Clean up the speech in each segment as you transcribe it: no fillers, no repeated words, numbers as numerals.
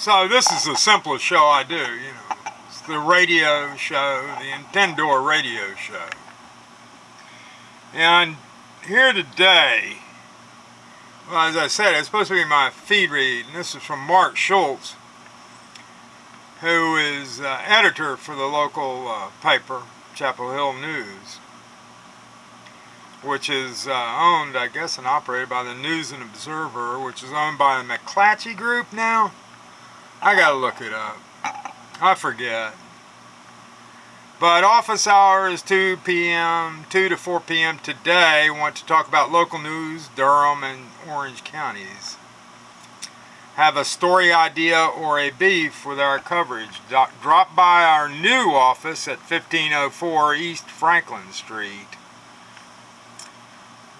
So this is the simplest show I do, It's the radio show, the Intendor radio show. And here today, well, as I said, it's supposed to be my feed read, and this is from Mark Schultz, who is editor for the local paper, Chapel Hill News, which is owned, I guess, and operated by the News and Observer, which is owned by the McClatchy Group now. I gotta look it up. I forget. But office hour is 2 p.m., 2 to 4 p.m. today. Want to talk about local news, Durham and Orange counties. Have a story idea or a beef with our coverage? Drop by our new office at 1504 East Franklin Street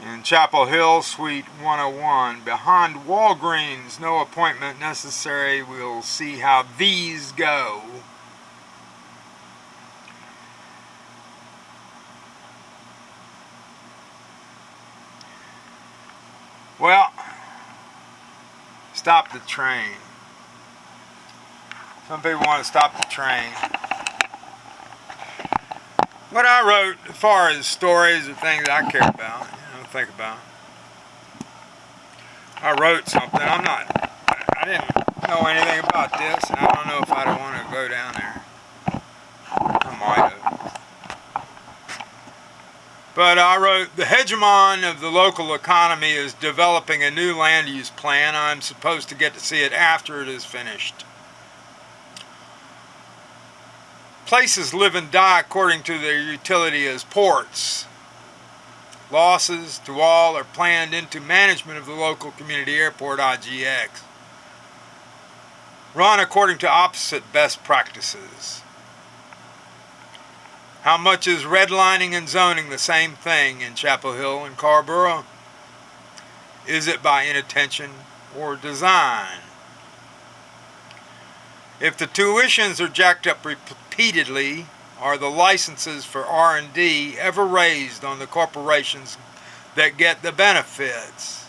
in Chapel Hill, Suite 101, behind Walgreens. No appointment necessary. We'll see how these go. Well, stop the train. Some people want to stop the train. What I wrote, as far as stories and things I care about, think about. I wrote something. I didn't know anything about this, and I don't know if I'd want to go down there. I might have. But I wrote, the hegemon of the local economy is developing a new land use plan. I'm supposed to get to see it after it is finished. Places live and die according to their utility as ports. Losses to all are planned into management of the local community airport, IGX. Run according to opposite best practices. How much is redlining and zoning the same thing in Chapel Hill and Carborough? Is it by inattention or design? If the tuitions are jacked up repeatedly, are the licenses for R&D ever raised on the corporations that get the benefits?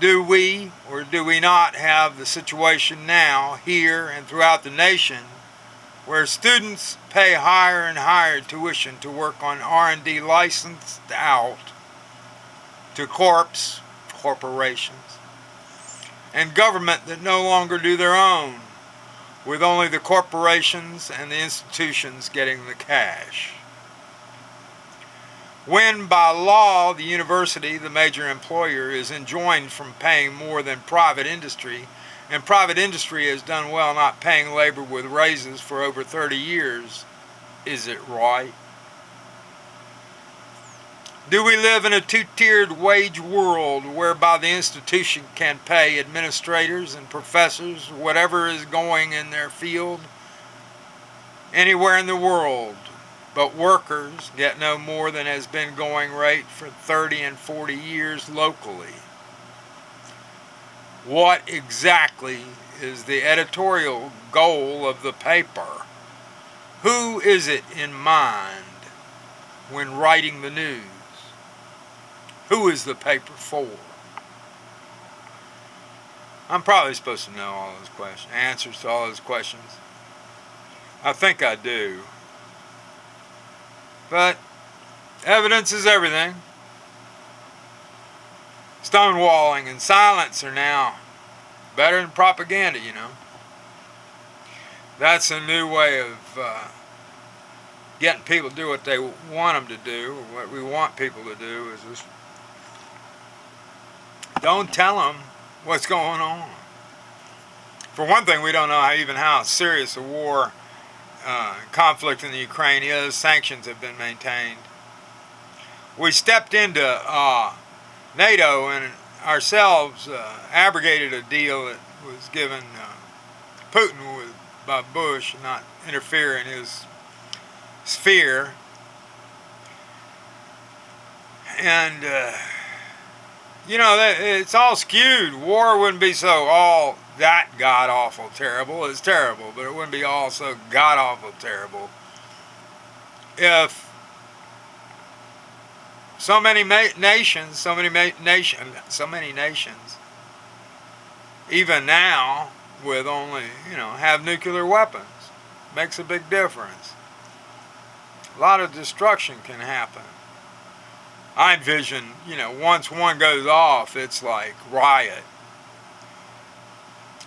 Do we or do we not have the situation now, here and throughout the nation, where students pay higher and higher tuition to work on R&D licensed out to corporations, and government that no longer do their own, with only the corporations and the institutions getting the cash? When by law the university, the major employer, is enjoined from paying more than private industry, and private industry has done well not paying labor with raises for over 30 years, is it right? Do we live in a two-tiered wage world whereby the institution can pay administrators and professors whatever is going in their field anywhere in the world, but workers get no more than has been going rate for 30 and 40 years locally? What exactly is the editorial goal of the paper? Who is it in mind when writing the news? Who is the paper for? I'm probably supposed to know all those questions, answers to all those questions. I think I do. But evidence is everything. Stonewalling and silence are now better than propaganda, That's a new way of getting people to do what they want them to do, or what we want people to do, is just don't tell them what's going on. For one thing, we don't know how serious the war, conflict in the Ukraine is. Sanctions have been maintained. We stepped into NATO and ourselves abrogated a deal that was given Putin by Bush, not interfere in his sphere. And it's all skewed. War wouldn't be so all that god-awful terrible. It's terrible, but it wouldn't be all so god-awful terrible if so many nations, even now, with only, have nuclear weapons. Makes a big difference. A lot of destruction can happen. I envision, once one goes off, it's like riot.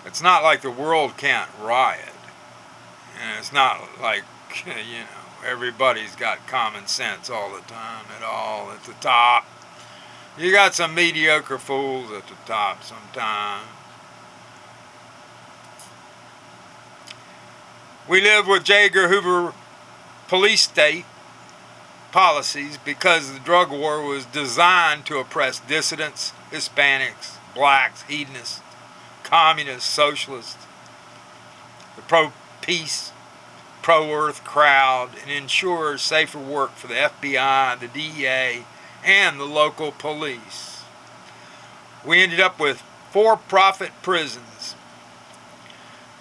It's not like the world can't riot. And it's not like, everybody's got common sense all the time at all at the top. You got some mediocre fools at the top sometimes. We live with J. Edgar Hoover police state policies because the drug war was designed to oppress dissidents, Hispanics, blacks, hedonists, communists, socialists, the pro-peace, pro-earth crowd, and ensure safer work for the FBI, the DEA, and the local police. We ended up with for-profit prisons.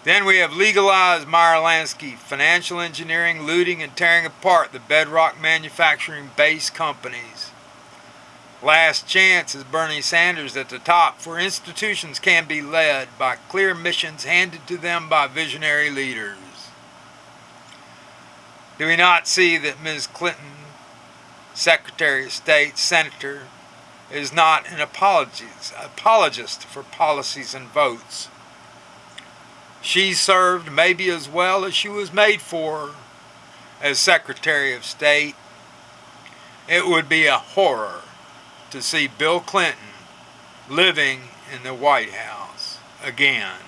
Then we have legalized Meyer-Lansky financial engineering, looting, and tearing apart the bedrock manufacturing base companies. Last chance is Bernie Sanders at the top, for institutions can be led by clear missions handed to them by visionary leaders. Do we not see that Ms. Clinton, Secretary of State, Senator, is not an apologist for policies and votes? She served maybe as well as she was made for as Secretary of State. It would be a horror to see Bill Clinton living in the White House again.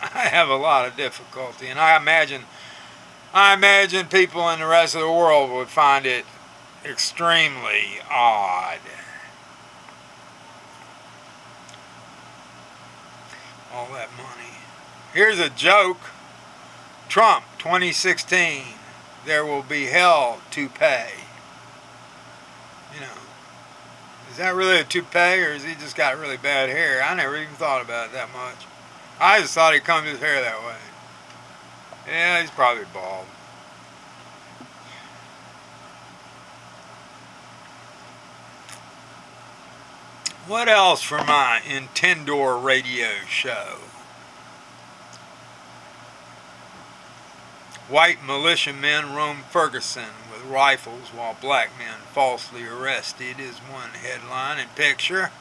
I have a lot of difficulty, and I imagine people in the rest of the world would find it extremely odd. All that money. Here's a joke. Trump 2016. There will be hell to pay. Is that really a toupee, or has he just got really bad hair? I never even thought about it that much. I just thought he combed his hair that way. Yeah, he's probably bald. What else for my Intendor radio show? White militiamen roam Ferguson with rifles while black men falsely arrested is one headline and picture.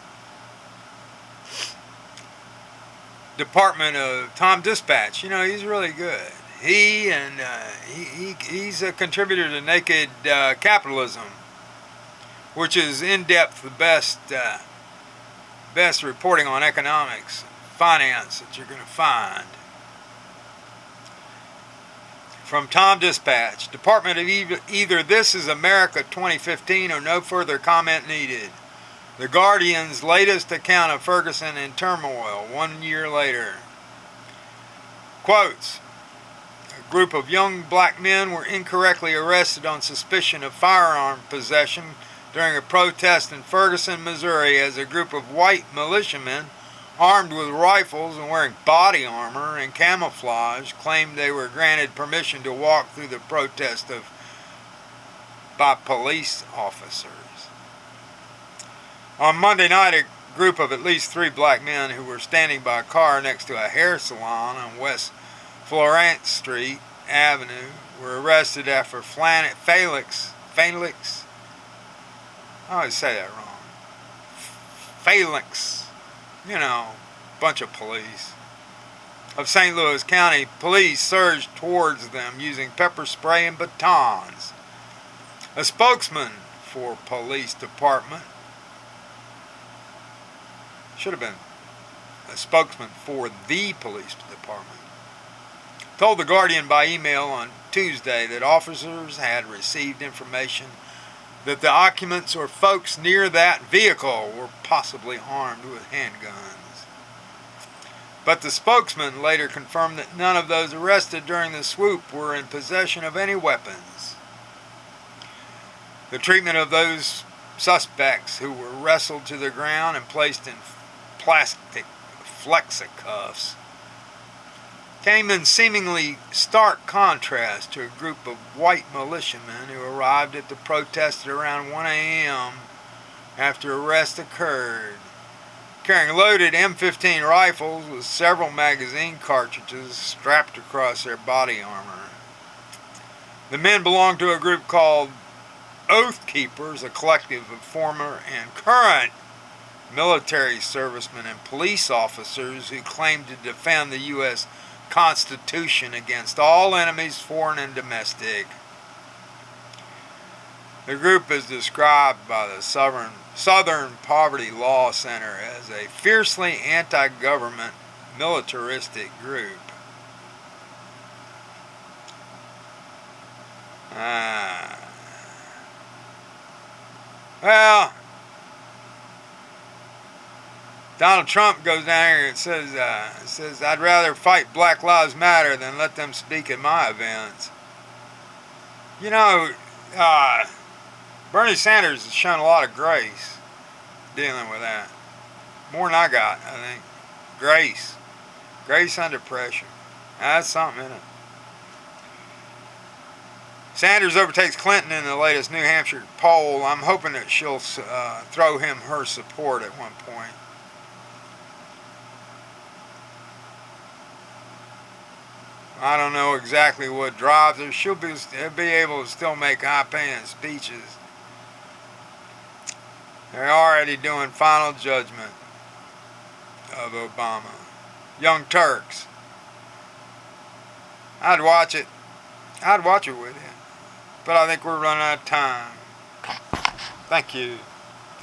Department of Tom Dispatch, he's really good. He's a contributor to Naked Capitalism, which is in-depth the best reporting on economics, finance that you're going to find. From Tom Dispatch, Department of either This Is America 2015 or no further comment needed. The Guardian's latest account of Ferguson in turmoil 1 year later. Quotes: a group of young black men were incorrectly arrested on suspicion of firearm possession during a protest in Ferguson, Missouri, as a group of white militiamen armed with rifles and wearing body armor and camouflage claimed they were granted permission to walk through the protest by police officers. On Monday night, a group of at least 3 black men who were standing by a car next to a hair salon on West Florence Street Avenue were arrested after Felix, I always say that wrong. Felix, bunch of police of St. Louis County police surged towards them using pepper spray and batons. A spokesman for police department, should have been a spokesman for the police department, told the Guardian by email on Tuesday that officers had received information that the occupants or folks near that vehicle were possibly armed with handguns. But the spokesman later confirmed that none of those arrested during the swoop were in possession of any weapons. The treatment of those suspects who were wrestled to the ground and placed in plastic flexicuffs came in seemingly stark contrast to a group of white militiamen who arrived at the protest at around 1 a.m. after arrest occurred. carrying loaded M15 rifles with several magazine cartridges strapped across their body armor. The men belonged to a group called Oath Keepers, a collective of former and current military servicemen and police officers who claimed to defend the U.S. Constitution against all enemies, foreign and domestic. The group is described by the Southern Poverty Law Center as a fiercely anti-government militaristic group. Well, Donald Trump goes down here and says, I'd rather fight Black Lives Matter than let them speak at my events. You know, Bernie Sanders has shown a lot of grace dealing with that. More than I got, I think. Grace. Grace under pressure. That's something, isn't it? Sanders overtakes Clinton in the latest New Hampshire poll. I'm hoping that she'll throw him her support at one point. I don't know exactly what drives her. She'll be able to still make high-paying speeches. They're already doing final judgment of Obama. Young Turks. I'd watch it. I'd watch it with you. But I think we're running out of time. Thank you.